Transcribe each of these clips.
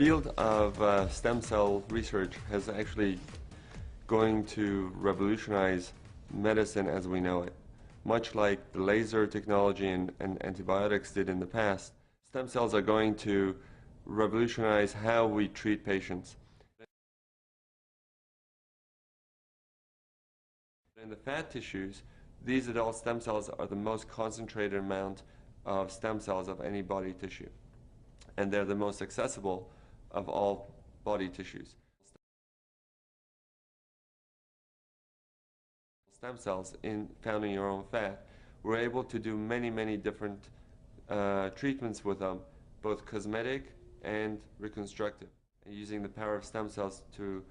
field of stem cell research has actually going to revolutionize medicine as we know it. Much like the laser technology and antibiotics did in the past, stem cells are going to revolutionize how we treat patients. In the fat tissues, these adult stem cells are the most concentrated amount of stem cells of any body tissue, and they're the most accessible of all body tissues. Stem cells found in your own fat, we're able to do many different treatments with them, both cosmetic and reconstructive, and using the power of stem cells to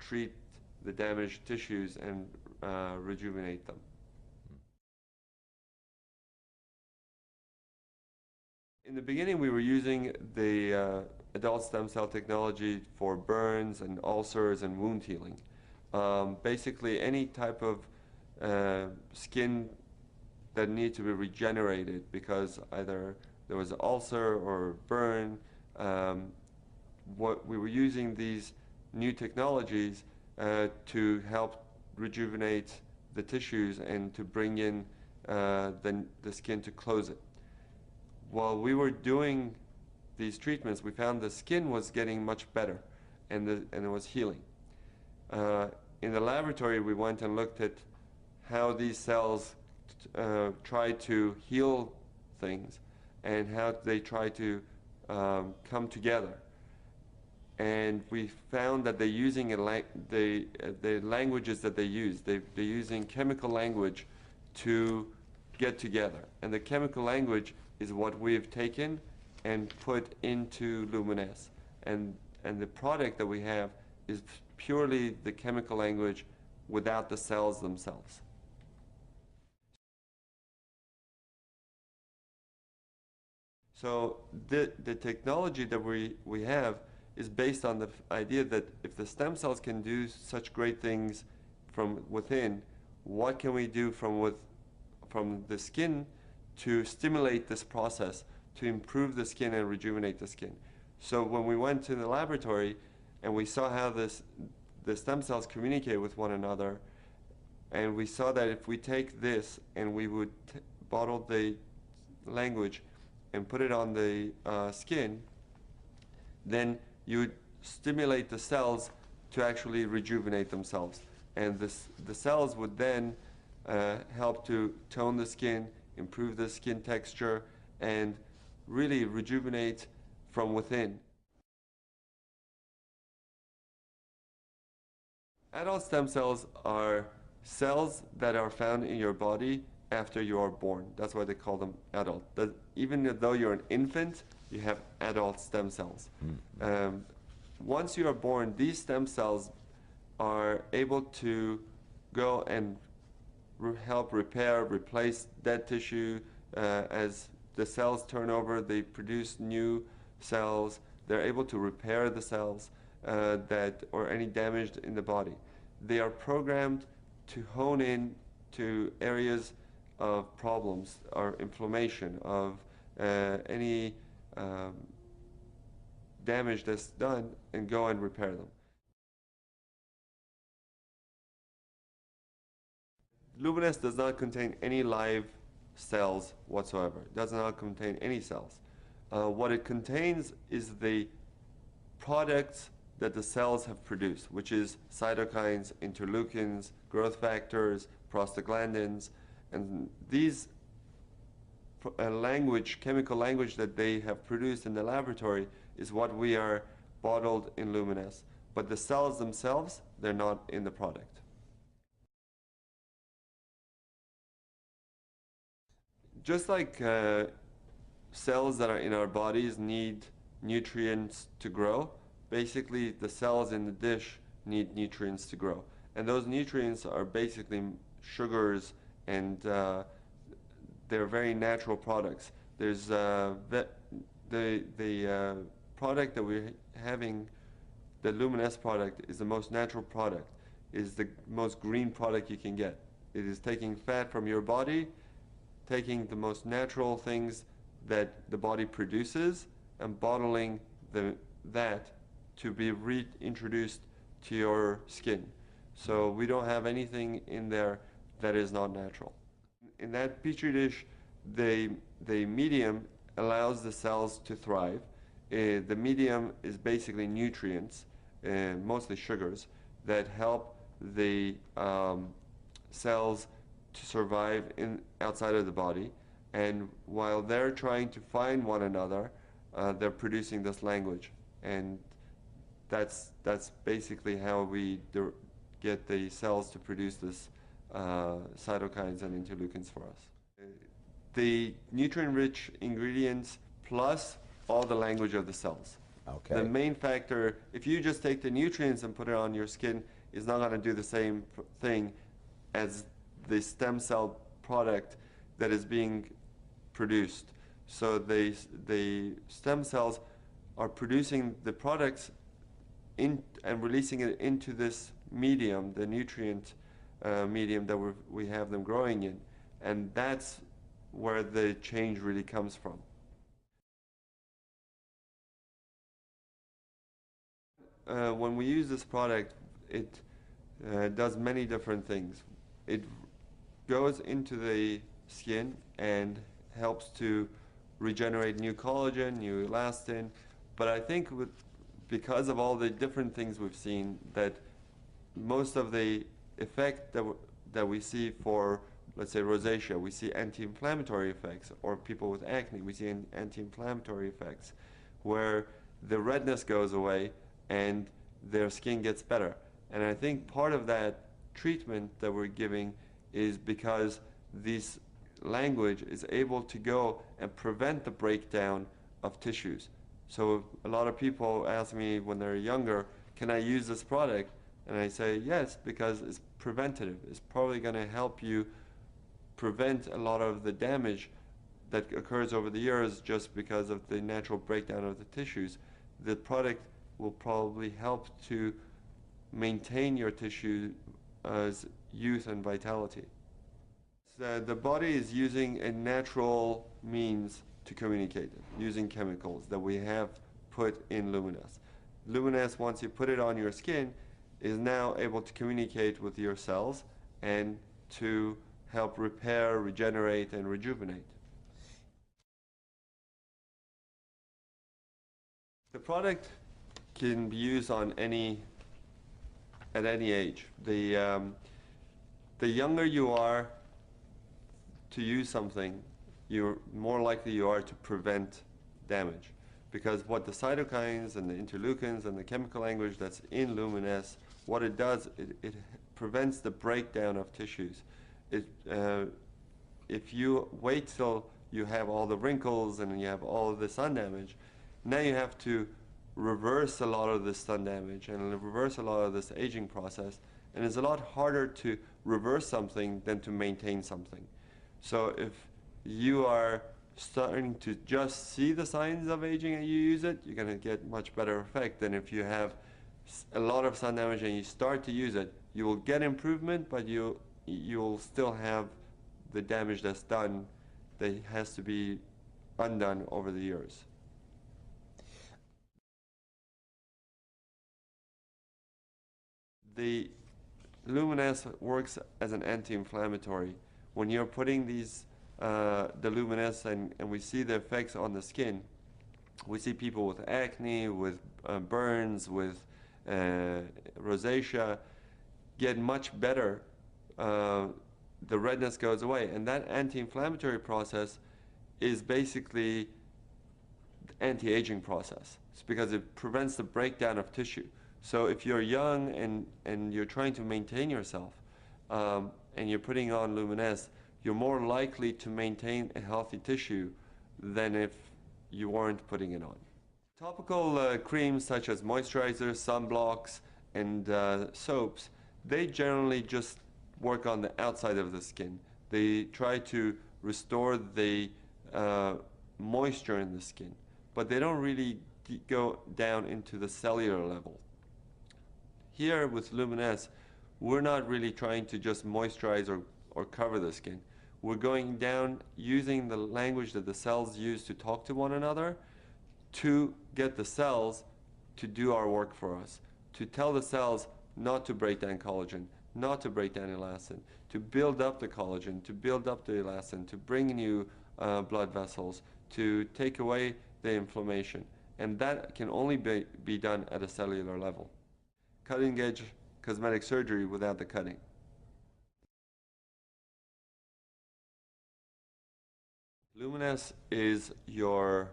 treat the damaged tissues and rejuvenate them. In the beginning, we were using the adult stem cell technology for burns and ulcers and wound healing. Basically, any type of skin that needed to be regenerated because either there was an ulcer or burn. What we were using these new technologies to help rejuvenate the tissues and to bring in the skin to close it. While we were doing these treatments, we found the skin was getting much better and it was healing. In the laboratory, we went and looked at how these cells try to heal things and how they try to come together. And we found that they're using the languages that they use. They're using chemical language to get together. And the chemical language is what we've taken and put into Luminesce. And the product that we have is purely the chemical language without the cells themselves. So the technology that we have is based on the idea that if the stem cells can do such great things from within, what can we do from the skin to stimulate this process, to improve the skin and rejuvenate the skin? So when we went to the laboratory and we saw how the stem cells communicate with one another, and we saw that if we take this and we would bottle the language and put it on the skin, then you would stimulate the cells to actually rejuvenate themselves. And the cells would then help to tone the skin, improve the skin texture, and really rejuvenate from within. Adult stem cells are cells that are found in your body after you are born. That's why they call them adult. Even though you're an infant, you have adult stem cells. Once you are born, these stem cells are able to go and help repair, replace dead tissue. As the cells turn over, they produce new cells. They're able to repair the cells or any damage in the body. They are programmed to hone in to areas of problems or inflammation, of any damage that's done, and go and repair them. Luminesce does not contain any live cells whatsoever. It does not contain any cells. What it contains is the products that the cells have produced, which is cytokines, interleukins, growth factors, prostaglandins, and these chemical language that they have produced in the laboratory is what we are bottled in Luminesce. But the cells themselves, they're not in the product. Just like cells that are in our bodies need nutrients to grow, basically the cells in the dish need nutrients to grow. And those nutrients are basically sugars, and they're very natural products. There's the product that we're having, the Luminesce product, is the most natural product, is the most green product you can get. It is taking fat from your body, taking the most natural things that the body produces, and bottling that to be reintroduced to your skin. So we don't have anything in there that is not natural. In that petri dish, the medium allows the cells to thrive. The medium is basically nutrients, mostly sugars, that help the cells to survive outside of the body. And while they're trying to find one another, they're producing this language. And that's basically how we get the cells to produce this cytokines and interleukins for us. The nutrient-rich ingredients plus all the language of the cells. Okay. The main factor, if you just take the nutrients and put it on your skin, is not going to do the same thing as the stem cell product that is being produced. So the stem cells are producing the products and releasing it into this medium, the nutrient medium that we have them growing in. And that's where the change really comes from. When we use this product, it does many different things. It goes into the skin and helps to regenerate new collagen, new elastin. But I think because of all the different things we've seen, that most of the effect that we see for, let's say, rosacea, we see anti-inflammatory effects, or people with acne, we see anti-inflammatory effects, where the redness goes away and their skin gets better. And I think part of that treatment that we're giving is because this language is able to go and prevent the breakdown of tissues. So a lot of people ask me when they're younger, can I use this product? And I say yes, because it's preventative. It's probably going to help you prevent a lot of the damage that occurs over the years just because of the natural breakdown of the tissues. The product will probably help to maintain your tissue's youth and vitality. So the body is using a natural means to communicate it, using chemicals that we have put in Luminesce. Luminesce, once you put it on your skin, is now able to communicate with your cells and to help repair, regenerate, and rejuvenate. The product can be used on at any age. The younger you are to use something, you're more likely you are to prevent damage. Because what the cytokines and the interleukins and the chemical language that's in Luminesce, what it does, it prevents the breakdown of tissues. If you wait till you have all the wrinkles and you have all of the sun damage, now you have to reverse a lot of this sun damage and reverse a lot of this aging process. And it's a lot harder to reverse something than to maintain something. So if you are starting to just see the signs of aging and you use it, you're going to get much better effect than if you have a lot of sun damage and you start to use it. You will get improvement, but you'll still have the damage that's done that has to be undone over the years. The Luminesce works as an anti-inflammatory. When you're putting these the Luminesce and we see the effects on the skin, we see people with acne, with burns, with rosacea get much better. The redness goes away, and that anti-inflammatory process is basically the anti-aging process. It's because it prevents the breakdown of tissue. So if you're young and you're trying to maintain yourself and you're putting on Luminesce, you're more likely to maintain a healthy tissue than if you weren't putting it on. Topical creams such as moisturizers, sunblocks, and soaps, they generally just work on the outside of the skin. They try to restore the moisture in the skin, but they don't really go down into the cellular level. Here with Luminesce, we're not really trying to just moisturize or cover the skin. We're going down using the language that the cells use to talk to one another to get the cells to do our work for us, to tell the cells not to break down collagen, not to break down elastin, to build up the collagen, to build up the elastin, to bring new blood vessels, to take away the inflammation. And that can only be done at a cellular level. Cutting edge cosmetic surgery without the cutting. Luminesce is your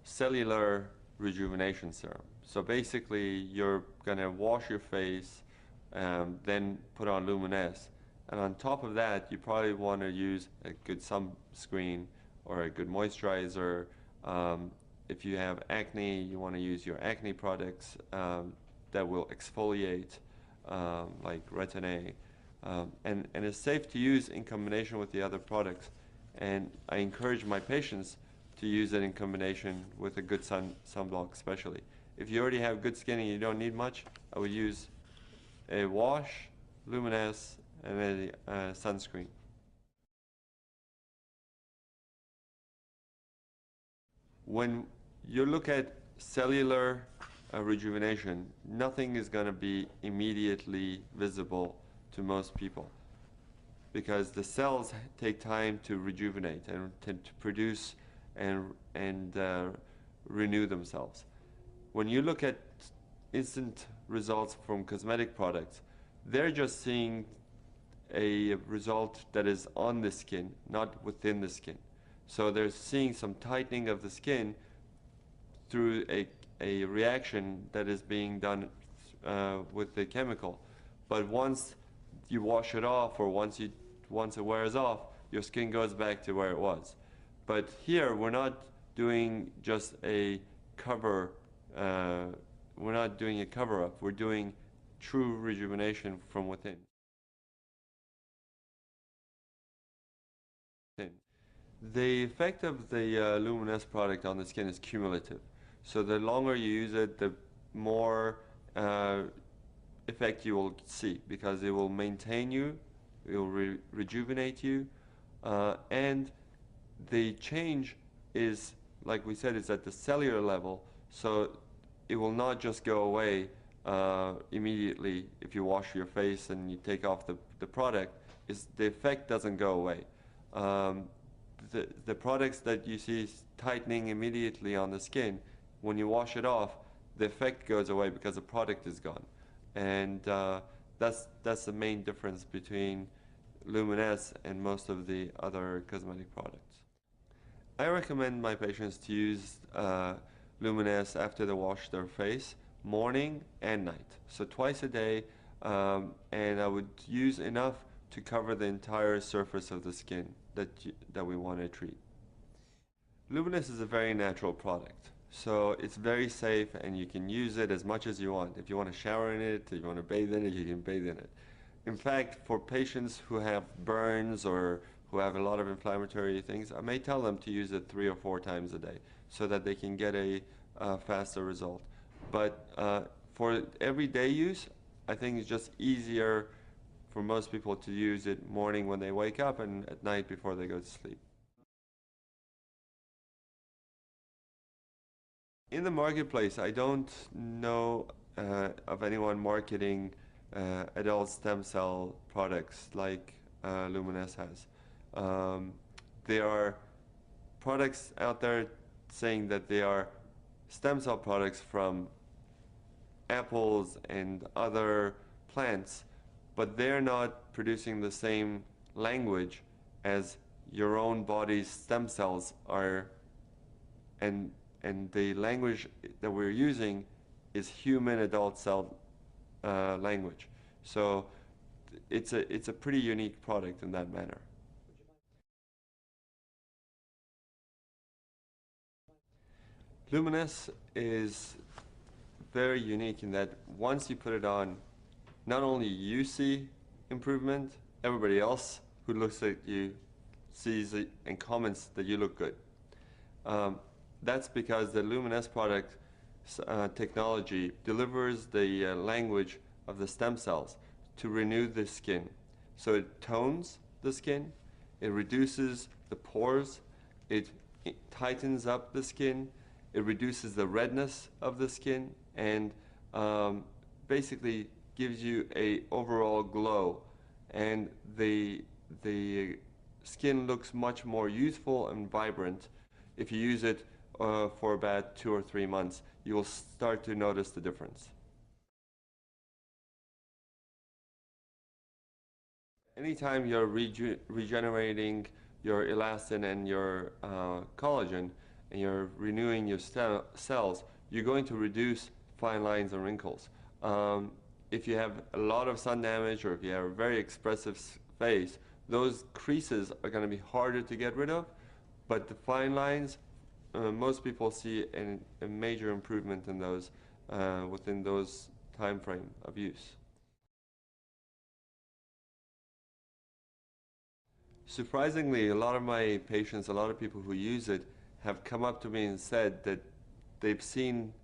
cellular rejuvenation serum. So basically, you're gonna wash your face, then put on Luminesce. And on top of that, you probably want to use a good sunscreen or a good moisturizer. If you have acne, you want to use your acne products that will exfoliate, like Retin-A. And it's safe to use in combination with the other products. And I encourage my patients to use it in combination with a good sunblock especially. If you already have good skin and you don't need much, I would use a wash, Luminesce, and a sunscreen. When you look at cellular rejuvenation, nothing is going to be immediately visible to most people because the cells take time to rejuvenate and to produce and renew themselves. When you look at instant results from cosmetic products, they're just seeing a result that is on the skin, not within the skin. So they're seeing some tightening of the skin through a reaction that is being done with the chemical. But once you wash it off, or once it wears off, your skin goes back to where it was. But here we're not doing just a cover. We're not doing a cover-up. We're doing true rejuvenation from within. The effect of the Luminesce product on the skin is cumulative. So the longer you use it, the more effect you will see, because it will maintain you, it will rejuvenate you, and the change is, like we said, is at the cellular level, so it will not just go away immediately if you wash your face and you take off the product. The effect doesn't go away. The products that you see tightening immediately on the skin, when you wash it off, the effect goes away because the product is gone. And that's the main difference between Luminesce and most of the other cosmetic products. I recommend my patients to use Luminesce after they wash their face, morning and night. So twice a day, and I would use enough to cover the entire surface of the skin that we want to treat. Luminesce is a very natural product. So it's very safe and you can use it as much as you want. If you want to shower in it, if you want to bathe in it, you can bathe in it. In fact, for patients who have burns or who have a lot of inflammatory things, I may tell them to use it 3 or 4 times a day so that they can get a faster result. But for everyday use, I think it's just easier for most people to use it morning when they wake up and at night before they go to sleep. In the marketplace, I don't know of anyone marketing adult stem cell products like Luminesce has. There are products out there saying that they are stem cell products from apples and other plants, but they're not producing the same language as your own body's stem cells are, and the language that we're using is human adult cell language. So it's a pretty unique product in that manner. Luminesce is very unique in that once you put it on, not only you see improvement, everybody else who looks at you sees it and comments that you look good. That's because the Luminesce product technology delivers the language of the stem cells to renew the skin. So it tones the skin, it reduces the pores, it tightens up the skin, it reduces the redness of the skin, and basically gives you a overall glow, and the skin looks much more youthful and vibrant. If you use it for about 2 or 3 months, you will start to notice the difference. Anytime you're regenerating your elastin and your collagen, and you're renewing your cells, you're going to reduce fine lines and wrinkles. If you have a lot of sun damage, or if you have a very expressive face, those creases are going to be harder to get rid of, but the fine lines, most people see a major improvement in those within those time frame of use. Surprisingly, a lot of my patients, a lot of people who use it, have come up to me and said that they've seen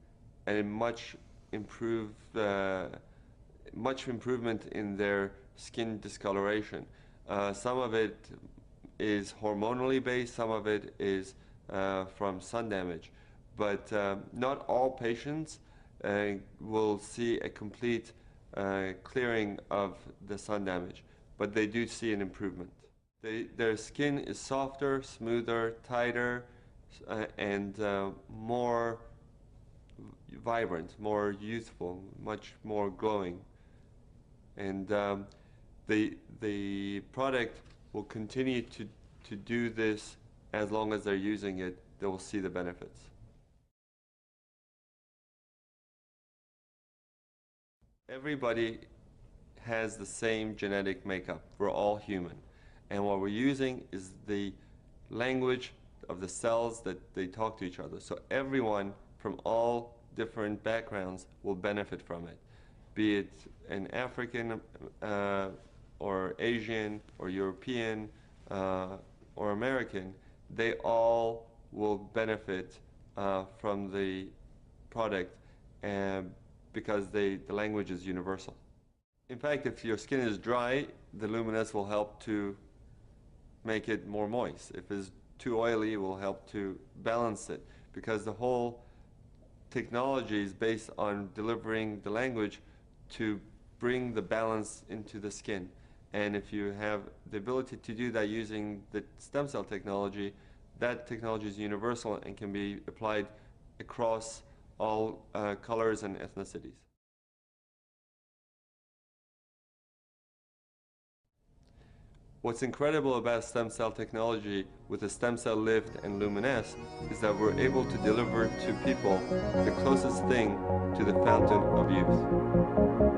a much improvement in their skin discoloration. Some of it is hormonally based, some of it is from sun damage, but not all patients will see a complete clearing of the sun damage, but they do see an improvement. Their skin is softer, smoother, tighter, and more vibrant, more youthful, much more glowing. And the product will continue to do this as long as they're using it. They will see the benefits. Everybody has the same genetic makeup. We're all human. And what we're using is the language of the cells that they talk to each other. So everyone from all different backgrounds will benefit from it, be it an African or Asian or European or American. They all will benefit from the product because the language is universal. In fact, if your skin is dry, the Luminesce will help to make it more moist. If it's too oily, it will help to balance it, because the whole technology is based on delivering the language to bring the balance into the skin. And if you have the ability to do that using the stem cell technology, that technology is universal and can be applied across all colors and ethnicities. What's incredible about stem cell technology with the stem cell lift and Luminesce is that we're able to deliver to people the closest thing to the fountain of youth.